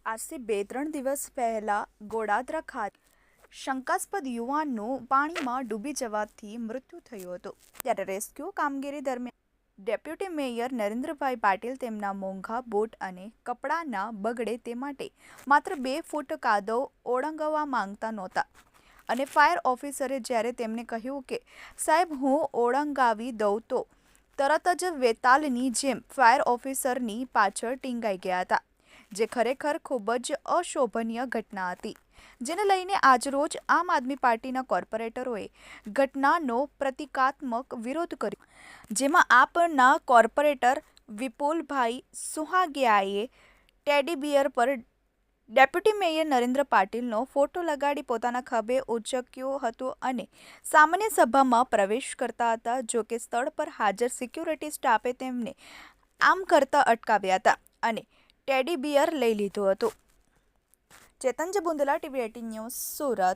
આજથી 2-3 દિવસ પહેલા ગોડાદરા ખાતે શંકાસ્પદ યુવાનનું પાણીમાં ડૂબી જવાથી મૃત્યુ થયું હતું. ત્યારે રેસ્ક્યુ કામગીરી દરમિયાન ડેપ્યુટી મેયર નરેન્દ્રભાઈ પાટીલ તેમના મોંઘા બૂટ અને કપડાના બગડે તે માટે માત્ર 2 ફૂટ કાદવ ઓળંગવા માંગતા નહોતા અને ફાયર ઓફિસરે જ્યારે તેમને કહ્યું કે સાહેબ હું ઓળંગાવી દઉં તો તરત જ વેતાલની જેમ ફાયર ઓફિસરની પાછળ ટીંગાઈ ગયા હતા, જે ખરેખર ખૂબ જ અશોભનીય ઘટના હતી, જેને લઈને આજરોજ આમ આદમી પાર્ટીના કોર્પોરેટરોએ ઘટનાનો પ્રતિકાત્મક વિરોધ કર્યો, જેમાં આપના કોર્પોરેટર વિપુલભાઈ સુહાગિયાએ ટેડી બિયર પર ડેપ્યુટી મેયર નરેન્દ્ર પાટીલનો ફોટો લગાડી પોતાના ખભે ઉંચક્યું હતું અને સામાન્ય સભામાં પ્રવેશ કરતા હતા. જોકે સ્થળ પર હાજર સિક્યુરિટી સ્ટાફે તેમને આમ કરતા અટકાવ્યા હતા અને ટેડી બિયર લઈ લીધું હતું. ચેતન બુંદલા, TV18 ન્યૂઝ, સુરત.